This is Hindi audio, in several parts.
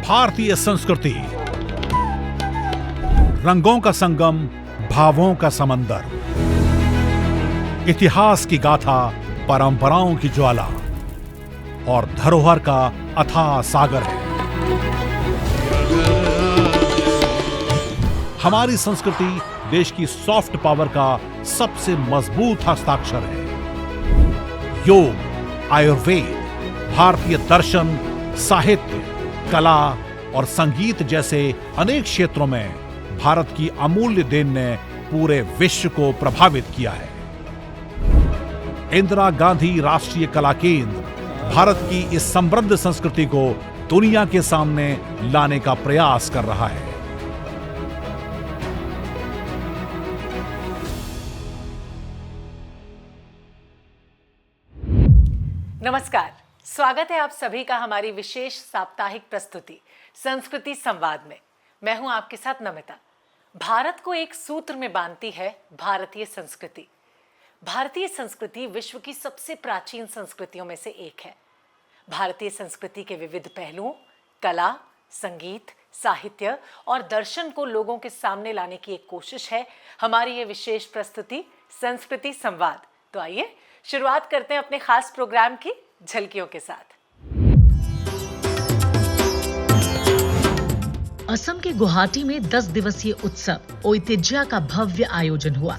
भारतीय संस्कृति, रंगों का संगम, भावों का समंदर, इतिहास की गाथा, परंपराओं की ज्वाला और धरोहर का अथाह सागर है। हमारी संस्कृति देश की सॉफ्ट पावर का सबसे मजबूत हस्ताक्षर है। योग, आयुर्वेद, भारतीय दर्शन, साहित्य, कला और संगीत जैसे अनेक क्षेत्रों में भारत की अमूल्य देन ने पूरे विश्व को प्रभावित किया है। इंदिरा गांधी राष्ट्रीय कला केंद्र भारत की इस समृद्ध संस्कृति को दुनिया के सामने लाने का प्रयास कर रहा है। नमस्कार, स्वागत है आप सभी का हमारी विशेष साप्ताहिक प्रस्तुति संस्कृति संवाद में। मैं हूं आपके साथ नमिता। भारत को एक सूत्र में बांधती है भारतीय संस्कृति। भारतीय संस्कृति विश्व की सबसे प्राचीन संस्कृतियों में से एक है। भारतीय संस्कृति के विविध पहलुओं, कला, संगीत, साहित्य और दर्शन को लोगों के सामने लाने की एक कोशिश है हमारी ये विशेष प्रस्तुति संस्कृति संवाद। तो आइए शुरुआत करते हैं अपने खास प्रोग्राम की झलकियों के साथ। असम के गुवाहाटी में 10 दिवसीय उत्सव ओइतिज्या का भव्य आयोजन हुआ।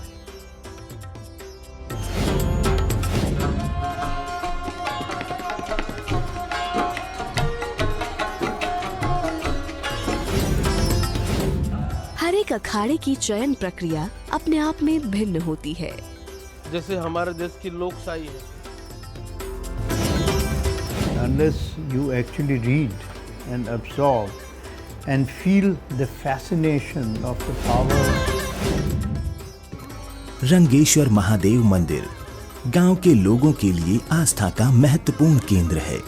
हर एक अखाड़े की चयन प्रक्रिया अपने आप में भिन्न होती है। जैसे हमारे देश की लोकशाही है। Unless you actually read and absorb and feel the fascination of the power. Rangeshwar Mahadev मंदिर गांव के लोगों के लिए आस्था का महत्वपूर्ण केंद्र है।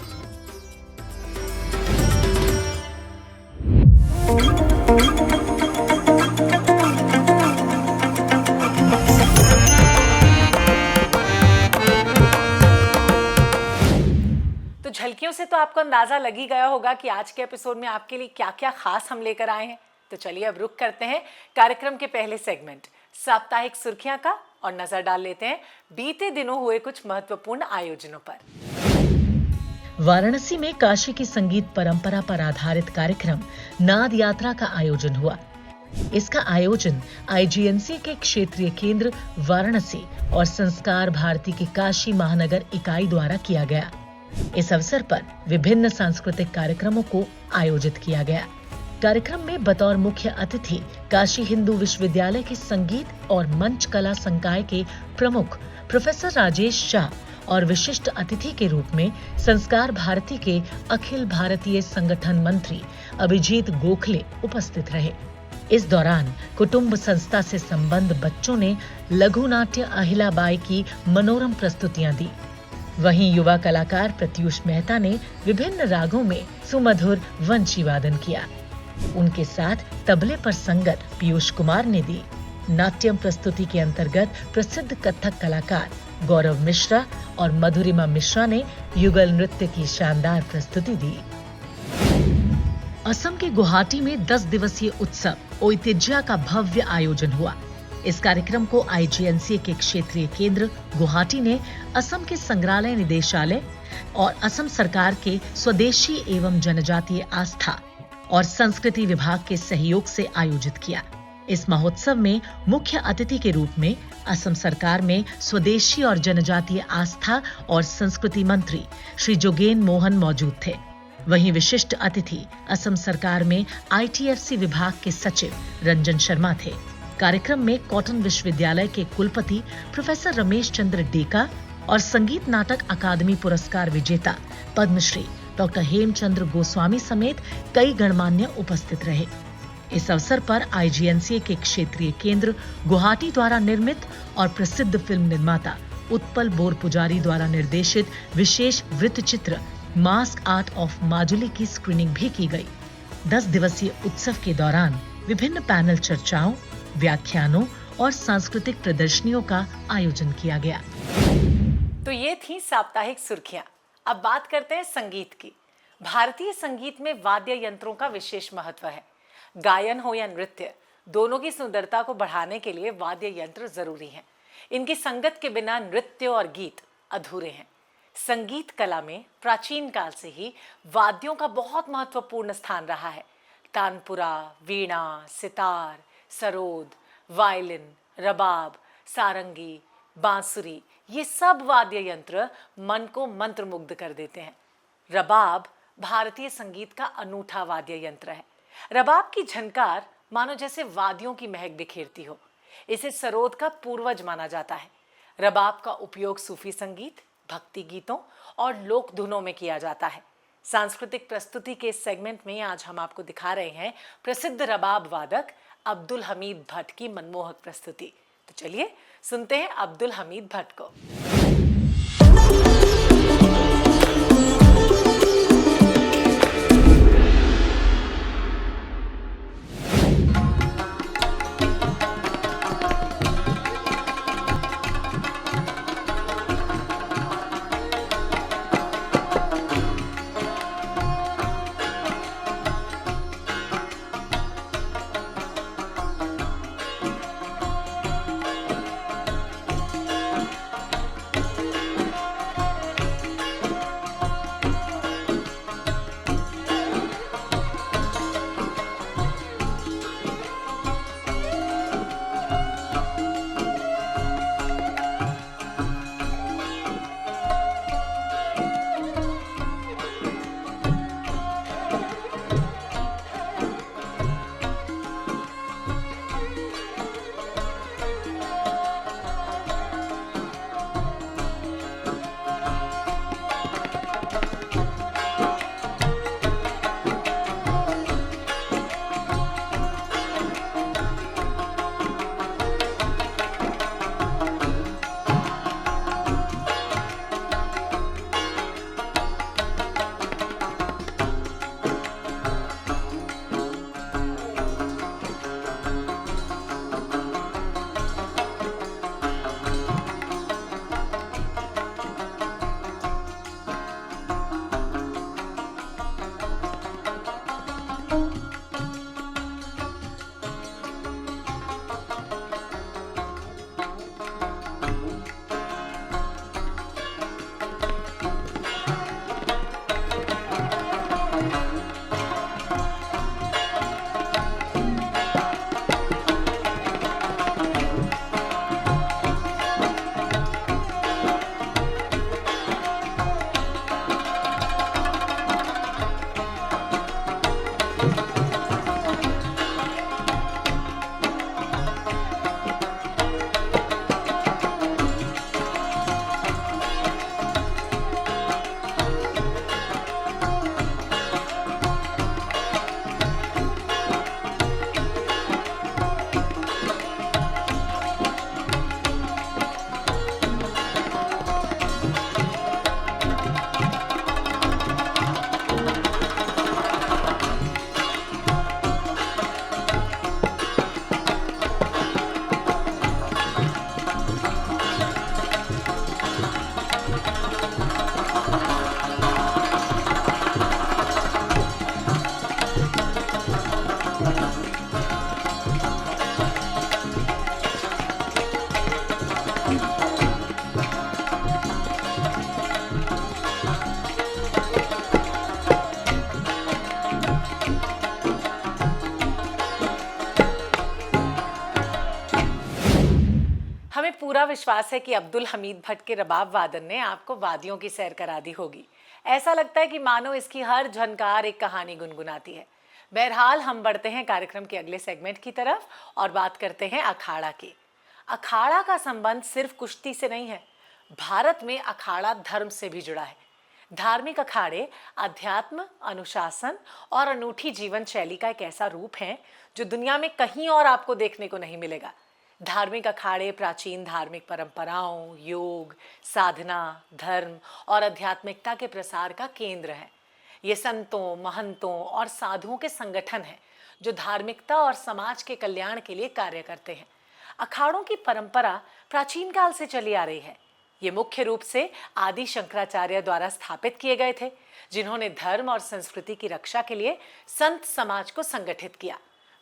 झलकियों से तो आपको अंदाजा लग ही गया होगा कि आज के एपिसोड में आपके लिए क्या क्या खास हम लेकर आए हैं। तो चलिए अब रुक करते हैं कार्यक्रम के पहले सेगमेंट साप्ताहिक सुर्खियां का और नजर डाल लेते हैं बीते दिनों हुए कुछ महत्वपूर्ण आयोजनों पर। वाराणसी में काशी की संगीत परंपरा पर आधारित कार्यक्रम नाद यात्रा का आयोजन हुआ। इसका आयोजन आईजीएनसी के क्षेत्रीय केंद्र वाराणसी और संस्कार भारती की काशी महानगर इकाई द्वारा किया गया। इस अवसर पर विभिन्न सांस्कृतिक कार्यक्रमों को आयोजित किया गया। कार्यक्रम में बतौर मुख्य अतिथि काशी हिंदू विश्वविद्यालय के संगीत और मंच कला संकाय के प्रमुख प्रोफेसर राजेश शाह और विशिष्ट अतिथि के रूप में संस्कार भारती के अखिल भारतीय संगठन मंत्री अभिजीत गोखले उपस्थित रहे। इस दौरान कुटुंब संस्था से संबद्ध बच्चों ने लघु नाट्य अहिलाबाई की मनोरम प्रस्तुतियां दी। वहीं युवा कलाकार प्रत्युष मेहता ने विभिन्न रागों में सुमधुर वंशी वादन किया। उनके साथ तबले पर संगत पीयूष कुमार ने दी। नाट्यम प्रस्तुति के अंतर्गत प्रसिद्ध कथक कलाकार गौरव मिश्रा और मधुरिमा मिश्रा ने युगल नृत्य की शानदार प्रस्तुति दी। असम के गुवाहाटी में 10 दिवसीय उत्सव ओइतिज्या का भव्य आयोजन हुआ। इस कार्यक्रम को आईजीएनसी के क्षेत्रीय केंद्र गुवाहाटी ने असम के संग्रहालय निदेशालय और असम सरकार के स्वदेशी एवं जनजातीय आस्था और संस्कृति विभाग के सहयोग से आयोजित किया। इस महोत्सव में मुख्य अतिथि के रूप में असम सरकार में स्वदेशी और जनजातीय आस्था और संस्कृति मंत्री श्री जोगेन मोहन मौजूद थे। वहीं विशिष्ट अतिथि असम सरकार में आईटीएफसी विभाग के सचिव रंजन शर्मा थे। कार्यक्रम में कॉटन विश्वविद्यालय के कुलपति प्रोफेसर रमेश चंद्र डेका और संगीत नाटक अकादमी पुरस्कार विजेता पद्मश्री डॉक्टर हेमचंद्र गोस्वामी समेत कई गणमान्य उपस्थित रहे। इस अवसर पर आईजीएनसी के क्षेत्रीय केंद्र गुवाहाटी द्वारा निर्मित और प्रसिद्ध फिल्म निर्माता उत्पल बोर पुजारी द्वारा निर्देशित विशेष वृत्तचित्र मास्क आर्ट ऑफ माजुली की स्क्रीनिंग भी की गई। 10 दिवसीय उत्सव के दौरान विभिन्न पैनल चर्चाओं, व्याख्यानों और सांस्कृतिक प्रदर्शनियों का आयोजन किया गया। तो ये थी साप्ताहिक सुर्खियां। अब बात करते हैं संगीत की। भारतीय संगीत में वाद्य यंत्रों का विशेष महत्व है। गायन हो या नृत्य, दोनों की सुंदरता को बढ़ाने के लिए वाद्य यंत्र जरूरी हैं। इनकी संगत के बिना नृत्य और गीत अधूरे हैं। संगीत कला में प्राचीन काल से ही वाद्यों का बहुत महत्वपूर्ण स्थान रहा है। तानपुरा, वीणा, सितार, सरोद, वायलिन, रबाब, सारंगी, बांसुरी, ये सब वाद्य यंत्र मन को मंत्रमुग्ध कर देते हैं। रबाब भारतीय संगीत का अनूठा वाद्य यंत्र है। रबाब की झनकार मानो जैसे वादियों की महक बिखेरती हो। इसे सरोद का पूर्वज माना जाता है। रबाब का उपयोग सूफी संगीत, भक्ति गीतों और लोक धुनों में किया जाता है। सांस्कृतिक प्रस्तुति के इस सेगमेंट में आज हम आपको दिखा रहे हैं प्रसिद्ध रबाब वादक अब्दुल हमीद भट्ट की मनमोहक प्रस्तुति। तो चलिए सुनते हैं अब्दुल हमीद भट्ट को। पूरा विश्वास है कि अब्दुल हमीद भट्ट के रबाब वादन ने आपको वादियों की सैर करा दी होगी। ऐसा लगता है कि मानो इसकी हर झनकार एक कहानी गुनगुनाती है। बहरहाल हम बढ़ते हैं कार्यक्रम के अगले सेगमेंट की तरफ और बात करते हैं अखाड़ा की। अखाड़ा का संबंध सिर्फ कुश्ती से नहीं है, भारत में अखाड़ा धर्म से भी जुड़ा है। धार्मिक अखाड़े अध्यात्म, अनुशासन और अनूठी जीवन शैली का एक ऐसा रूप है जो दुनिया में कहीं और आपको देखने को नहीं मिलेगा। धार्मिक अखाड़े प्राचीन धार्मिक परंपराओं, योग, साधना, धर्म और आध्यात्मिकता के प्रसार का केंद्र है। ये संतों, महंतों और साधुओं के संगठन हैं जो धार्मिकता और समाज के कल्याण के लिए कार्य करते हैं। अखाड़ों की परंपरा प्राचीन काल से चली आ रही है। ये मुख्य रूप से आदि शंकराचार्य द्वारा स्थापित किए गए थे, जिन्होंने धर्म और संस्कृति की रक्षा के लिए संत समाज को संगठित किया।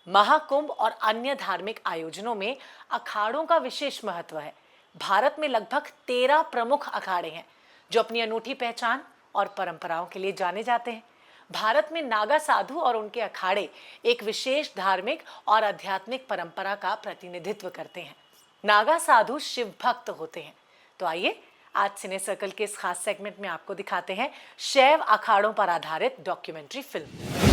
महाकुंभ और अन्य धार्मिक आयोजनों में अखाड़ों का विशेष महत्व है। भारत में लगभग 13 प्रमुख अखाड़े हैं जो अपनी अनूठी पहचान और परंपराओं के लिए जाने जाते हैं। भारत में नागा साधु और उनके अखाड़े एक विशेष धार्मिक और आध्यात्मिक परंपरा का प्रतिनिधित्व करते हैं। नागा साधु शिव भक्त होते हैं। तो आइए आज सिने सर्कल के इस खास सेगमेंट में आपको दिखाते हैं शैव अखाड़ों पर आधारित डॉक्यूमेंट्री फिल्म।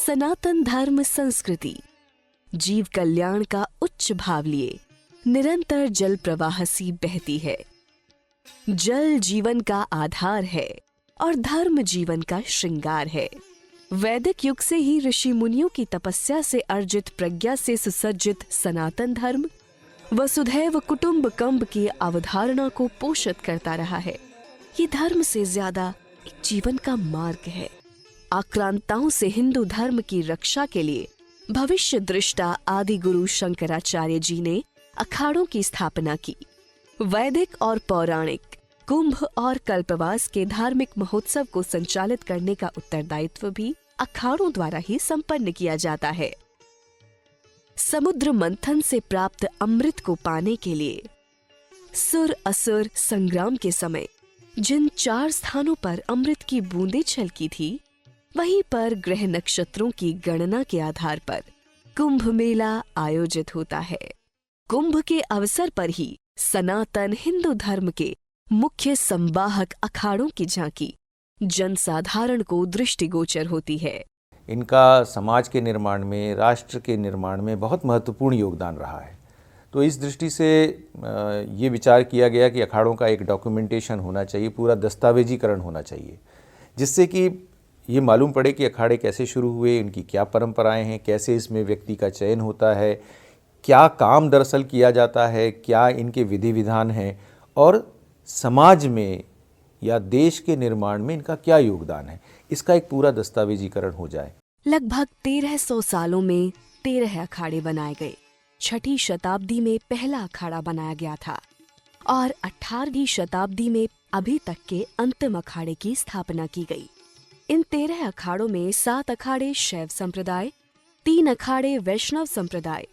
सनातन धर्म संस्कृति जीव कल्याण का उच्च भाव लिए निरंतर जल प्रवाह सी बहती है। जल जीवन का आधार है और धर्म जीवन का श्रृंगार है। वैदिक युग से ही ऋषि मुनियों की तपस्या से अर्जित प्रज्ञा से सुसज्जित सनातन धर्म वसुधैव कुटुंबकम की अवधारणा को पोषित करता रहा है। ये धर्म से ज्यादा एक जीवन का मार्ग है। आक्रांताओं से हिंदू धर्म की रक्षा के लिए भविष्य दृष्टा आदि गुरु शंकराचार्य जी ने अखाड़ों की स्थापना की। वैदिक और पौराणिक कुंभ और कल्पवास के धार्मिक महोत्सव को संचालित करने का उत्तरदायित्व भी अखाड़ों द्वारा ही संपन्न किया जाता है। समुद्र मंथन से प्राप्त अमृत को पाने के लिए सुर असुर संग्राम के समय जिन 4 स्थानों पर अमृत की बूंदें छलकी थी, वहीं पर ग्रह नक्षत्रों की गणना के आधार पर कुंभ मेला आयोजित होता है। कुंभ के अवसर पर ही सनातन हिंदू धर्म के मुख्य संवाहक अखाड़ों की झांकी जनसाधारण को दृष्टिगोचर होती है। इनका समाज के निर्माण में, राष्ट्र के निर्माण में बहुत महत्वपूर्ण योगदान रहा है। तो इस दृष्टि से ये विचार किया गया कि अखाड़ों का एक डॉक्यूमेंटेशन होना चाहिए, पूरा दस्तावेजीकरण होना चाहिए, जिससे कि ये मालूम पड़े कि अखाड़े कैसे शुरू हुए, इनकी क्या परंपराएं हैं, कैसे इसमें व्यक्ति का चयन होता है, क्या काम दरअसल किया जाता है, क्या इनके विधि विधान हैं और समाज में या देश के निर्माण में इनका क्या योगदान है, इसका एक पूरा दस्तावेजीकरण हो जाए। लगभग 1300 सालों में 13 अखाड़े बनाए गए। 6ठी शताब्दी में पहला अखाड़ा बनाया गया था और 18वीं शताब्दी में अभी तक के अंतिम अखाड़े की स्थापना की गई। इन 13 अखाड़ों में 7 अखाड़े शैव संप्रदाय, 3 अखाड़े वैष्णव संप्रदाय,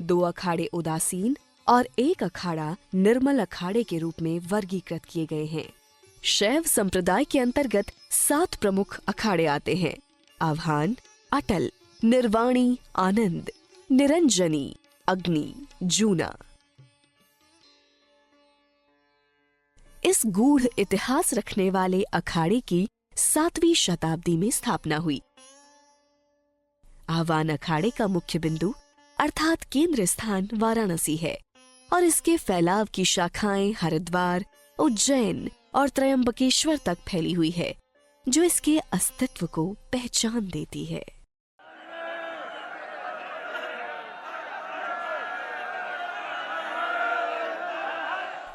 2 अखाड़े उदासीन और 1 अखाड़ा निर्मल अखाड़े के रूप में वर्गीकृत किए गए हैं। शैव संप्रदाय के अंतर्गत 7 प्रमुख अखाड़े आते हैं: आह्वान, अटल, निर्वाणी, आनंद, निरंजनी, अग्नि, जूना। इस गूढ़ इतिहास रखने वाले अखाड़े की 7वीं शताब्दी में स्थापना हुई। आह्वान अखाड़े का मुख्य बिंदु अर्थात केंद्र स्थान वाराणसी है और इसके फैलाव की शाखाएं हरिद्वार, उज्जैन और त्रयंबकेश्वर तक फैली हुई है, जो इसके अस्तित्व को पहचान देती है।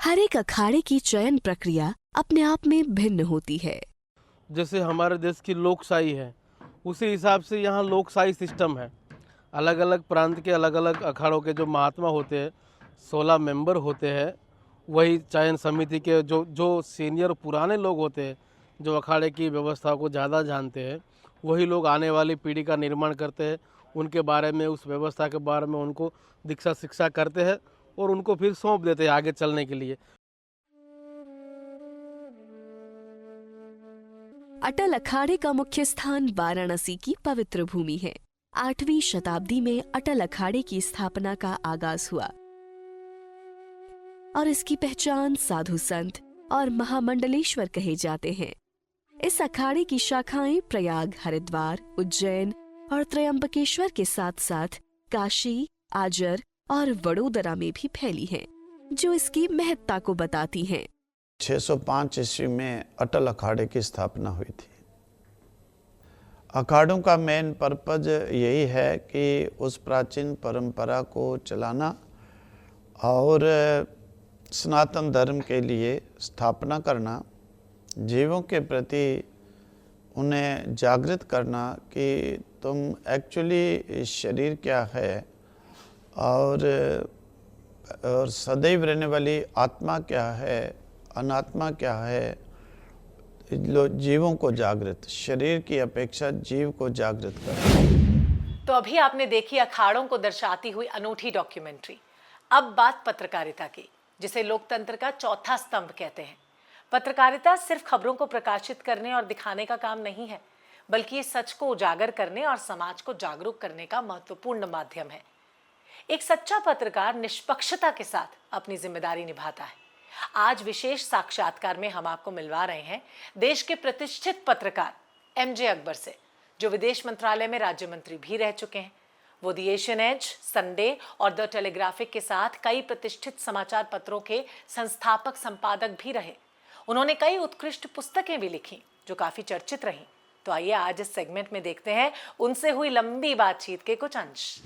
हर एक अखाड़े की चयन प्रक्रिया अपने आप में भिन्न होती है। जैसे हमारे देश की लोकशाही है, उसी हिसाब से यहाँ लोकशाही सिस्टम है। अलग अलग प्रांत के अलग अलग अखाड़ों के जो महात्मा होते हैं, 16 मेंबर होते हैं। वही चयन समिति के जो सीनियर पुराने लोग होते हैं, जो अखाड़े की व्यवस्था को ज़्यादा जानते हैं, वही लोग आने वाली पीढ़ी का निर्माण करते हैं। उनके बारे में, उस व्यवस्था के बारे में उनको दीक्षा शिक्षा करते हैं और उनको फिर सौंप देते हैं आगे चलने के लिए। अटल अखाड़े का मुख्य स्थान वाराणसी की पवित्र भूमि है। 8वीं शताब्दी में अटल अखाड़े की स्थापना का आगाज हुआ और इसकी पहचान साधु संत और महामंडलेश्वर कहे जाते हैं। इस अखाड़े की शाखाएं प्रयाग, हरिद्वार, उज्जैन और त्रयंबकेश्वर के साथ साथ काशी, आजर और वडोदरा में भी फैली हैं, जो इसकी महत्ता को बताती हैं। 605 ईस्वी में अटल अखाड़े की स्थापना हुई थी। अखाड़ों का मेन पर्पज यही है कि उस प्राचीन परंपरा को चलाना और सनातन धर्म के लिए स्थापना करना, जीवों के प्रति उन्हें जागृत करना कि तुम एक्चुअली शरीर क्या है और सदैव रहने वाली आत्मा क्या है, अनात्मा क्या है। जीवों को जागृत, शरीर की अपेक्षा जीव को जागृत करना। तो अभी आपने देखी अखाड़ों को दर्शाती हुई अनूठी डॉक्यूमेंट्री। अब बात पत्रकारिता की, जिसे लोकतंत्र का चौथा स्तंभ कहते हैं। पत्रकारिता सिर्फ खबरों को प्रकाशित करने और दिखाने का काम नहीं है, बल्कि ये सच को उजागर करने और समाज को जागरूक करने का महत्वपूर्ण माध्यम है। एक सच्चा पत्रकार निष्पक्षता के साथ अपनी जिम्मेदारी निभाता है। आज विशेष साक्षात्कार में हम आपको मिलवा रहे हैं देश के प्रतिष्ठित पत्रकार एमजे अकबर से, जो विदेश मंत्रालय में राज्य मंत्री भी रह चुके हैं। वो द एशियन एज, संडे और द टेलीग्राफिक के साथ कई प्रतिष्ठित समाचार पत्रों के संस्थापक संपादक भी रहे। उन्होंने कई उत्कृष्ट पुस्तकें भी लिखी जो काफी चर्चित रहीं। तो आइए आज इस सेगमेंट में देखते हैं उनसे हुई लंबी बातचीत के कुछ अंश।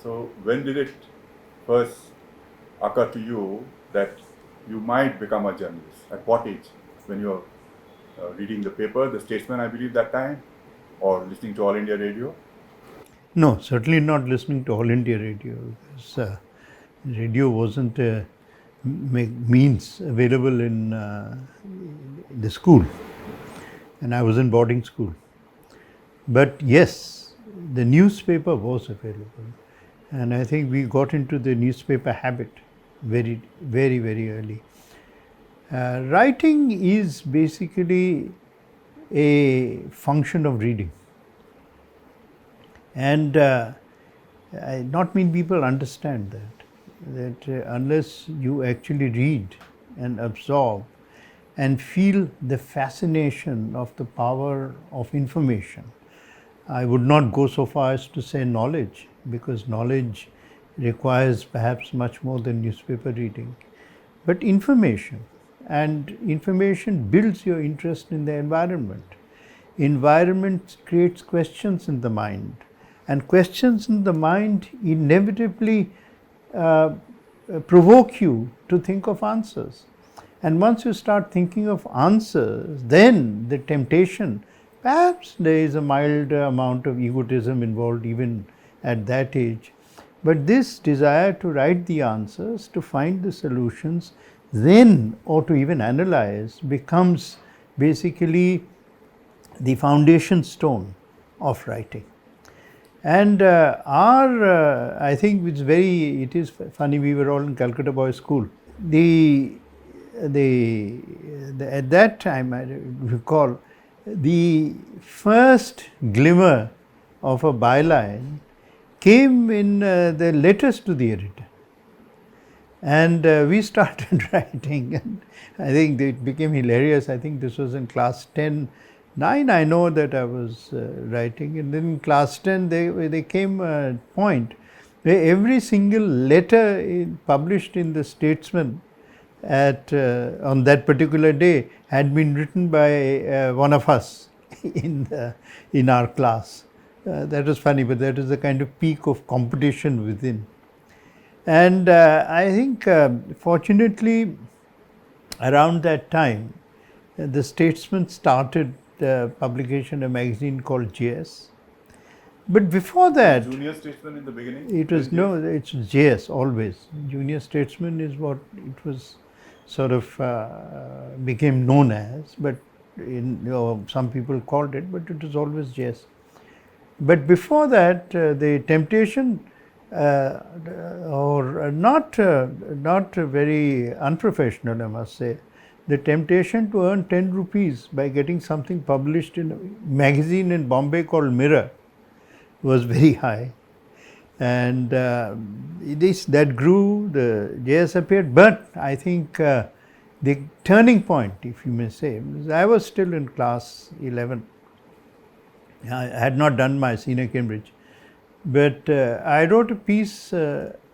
So when did it first occur to you that you might become a journalist? At what age? When you were reading the paper, The Statesman, I believe, that time, or listening to All India Radio? No, certainly not listening to All India Radio, because radio wasn't a means available in the school, and I was in boarding school. But yes, the newspaper was available, and I think we got into the newspaper habit very, very, very early. Writing is basically a function of reading. And not many people understand that unless you actually read and absorb and feel the fascination of the power of information. I would not go so far as to say knowledge, because knowledge requires perhaps much more than newspaper reading, but information, and information builds your interest in the environment. Environment creates questions in the mind, and questions in the mind inevitably provoke you to think of answers. And once you start thinking of answers, then the temptation, perhaps there is a mild amount of egotism involved even at that age, but this desire to write the answers, to find the solutions, then, or to even analyze, becomes basically the foundation stone of writing. And I think it is funny, we were all in Calcutta Boys School. At that time, I recall, the first glimmer of a byline came in the letters to the editor. And we started writing, and I think it became hilarious. I think this was in class 9 I know that I was writing, and then in class 10 there came a point where every single letter published in the Statesman on that particular day had been written by one of us in our class. That was funny, but that was a kind of peak of competition within. And I think fortunately around that time the Statesman started publication, a magazine called JS. But before that, Junior Statesman in the beginning? it's JS always. Junior Statesman is what it was sort of became known as, but some people called it, but it was always JS. But before that, the temptation, or not very unprofessional, I must say, the temptation to earn 10 rupees by getting something published in a magazine in Bombay called Mirror was very high. And that grew, the JS appeared, but I think the turning point, if you may say, I was still in class 11. I had not done my senior Cambridge, but I wrote a piece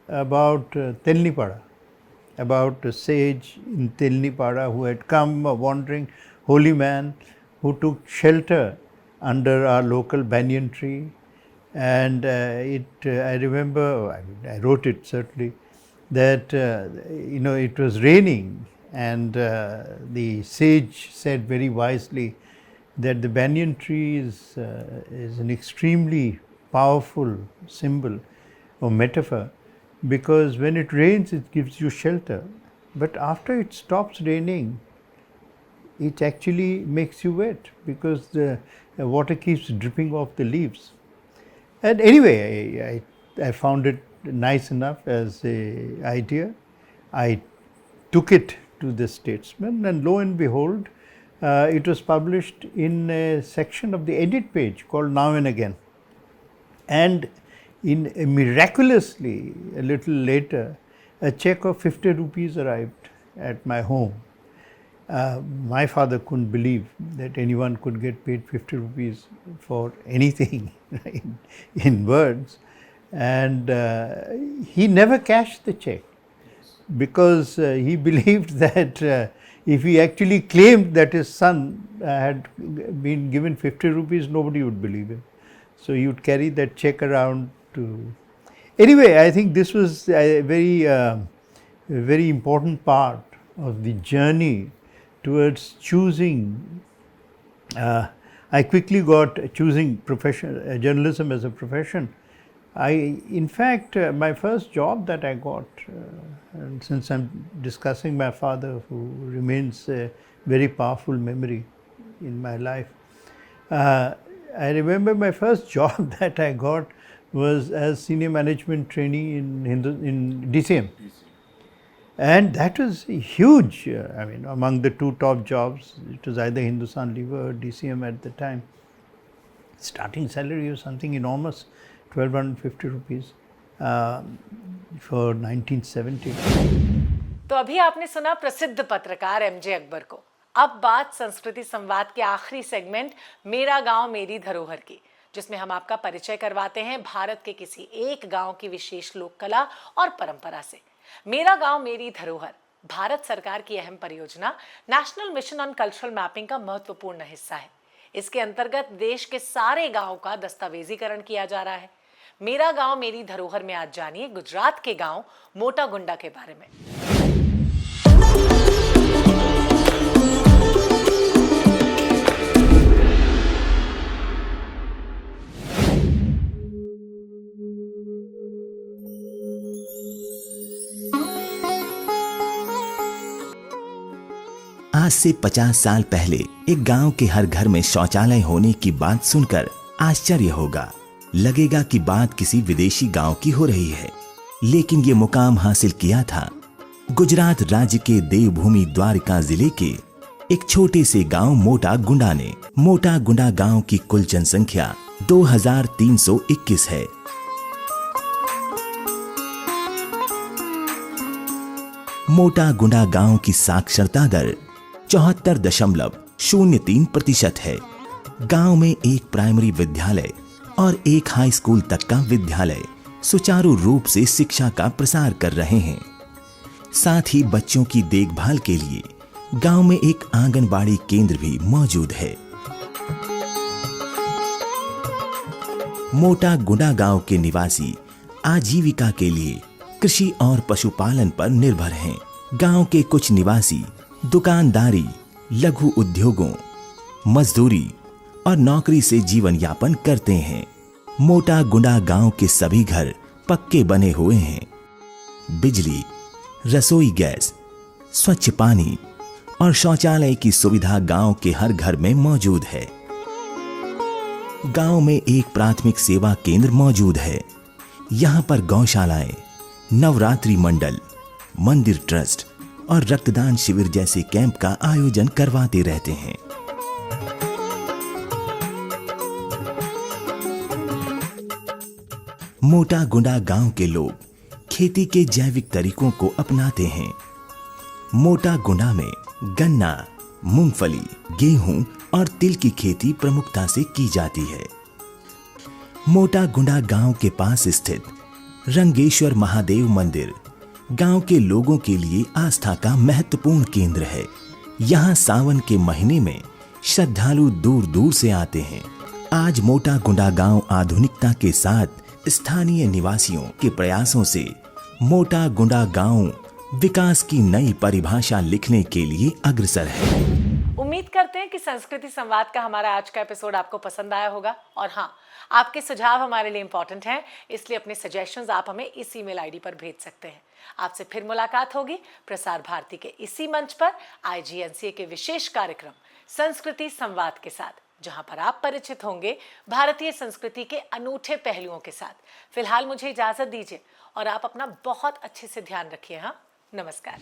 about Telnipada, about a sage in Telnipada who had come, a wandering holy man who took shelter under our local banyan tree. And I remember, I wrote it certainly, that it was raining, and the sage said very wisely that the banyan tree is an extremely powerful symbol or metaphor, because when it rains it gives you shelter, but after it stops raining it actually makes you wet, because the water keeps dripping off the leaves. And anyway, I found it nice enough as an idea. I took it to the Statesman, and lo and behold, it was published in a section of the edit page called Now and Again. And miraculously, a little later, a check of 50 rupees arrived at my home. My father couldn't believe that anyone could get paid 50 rupees for anything in words, and he never cashed the check, because he believed that if he actually claimed that his son had been given 50 rupees, nobody would believe him. So he would carry that check around to... Anyway, I think this was a very important part of the journey towards choosing. I quickly got choosing journalism as a profession. In fact, my first job that I got, and since I'm discussing my father, who remains a very powerful memory in my life, I remember my first job that I got was as senior management trainee in DCM. And that was huge. Among the two top jobs, it was either Hindustan Lever or DCM at the time. Starting salary was something enormous, 1250 rupees for 1970. तो अभी आपने सुना प्रसिद्ध पत्रकार एमजे अकबर को। अब बात संस्कृति संवाद के आखिरी सेगमेंट मेरा गांव मेरी धरोहर की, जिसमें हम आपका परिचय करवाते हैं भारत के किसी एक गांव की विशेष लोक कला और परंपरा से। मेरा गांव मेरी धरोहर भारत सरकार की अहम परियोजना national mission on cultural mapping का महत्वपूर्ण हिस्सा है। इसके अंतर्गत देश के सारे गांवों का दस्तावेजीकरण किया जा रहा है। मेरा गांव मेरी धरोहर में आज जानिए गुजरात के गांव मोटा गुंडा के बारे में। आज से 50 साल पहले एक गांव के हर घर में शौचालय होने की बात सुनकर आश्चर्य होगा। लगेगा कि बात किसी विदेशी गांव की हो रही है, लेकिन ये मुकाम हासिल किया था गुजरात राज्य के देवभूमि द्वारका जिले के एक छोटे से गांव मोटा गुंडा ने। मोटा गुंडा गांव की कुल जनसंख्या 2321 है। मोटा गुंडा गांव की साक्षरता दर 74.03% है। गांव में एक प्राइमरी विद्यालय और एक हाई स्कूल तक का विद्यालय सुचारू रूप से शिक्षा का प्रसार कर रहे हैं। साथ ही बच्चों की देखभाल के लिए गांव में एक आंगनबाड़ी केंद्र भी मौजूद है। मोटा गुंडा गांव के निवासी आजीविका के लिए कृषि और पशुपालन पर निर्भर हैं। गांव के कुछ निवासी दुकानदारी, लघु उद्योगों, मजदूरी और नौकरी से जीवन यापन करते हैं। मोटा गुंडा गांव के सभी घर पक्के बने हुए हैं। बिजली, रसोई गैस, स्वच्छ पानी और शौचालय की सुविधा गांव के हर घर में मौजूद है। गांव में एक प्राथमिक सेवा केंद्र मौजूद है। यहां पर गौशालाएं, नवरात्रि मंडल, मंदिर ट्रस्ट और रक्तदान शिविर जैसे कैंप का आयोजन करवाते रहते हैं। मोटा गुंडा गांव के लोग खेती के जैविक तरीकों को अपनाते हैं। मोटा गुंडा में गन्ना, मूंगफली, गेहूं और तिल की खेती प्रमुखता से की जाती है। मोटा गुंडा गांव के पास स्थित रंगेश्वर महादेव मंदिर गांव के लोगों के लिए आस्था का महत्वपूर्ण केंद्र है। यहाँ सावन के महीने में श्रद्धालु दूर दूर से आते हैं। आज मोटा गुंडा गांव आधुनिकता के साथ स्थानीय निवासियों के प्रयासों से मोटा गुंडा गांव विकास की नई परिभाषा लिखने के लिए अग्रसर है। उम्मीद करते हैं कि संस्कृति संवाद का हमारा आज का एपिसोड आपको पसंद आया होगा। और हाँ, आपके सुझाव हमारे लिए इंपॉर्टेंट हैं, इसलिए अपने सजेशंस आप हमें इस ईमेल आईडी पर भेज सकते हैं। आपसे फिर मुलाकात होगी प्रसार भारती के इसी मंच पर IGNCA के विशेष कार्यक्रम संस्कृति संवाद के साथ, जहां पर आप परिचित होंगे भारतीय संस्कृति के अनूठे पहलुओं के साथ। फिलहाल मुझे इजाजत दीजिए और आप अपना बहुत अच्छे से ध्यान रखिए। हाँ, नमस्कार।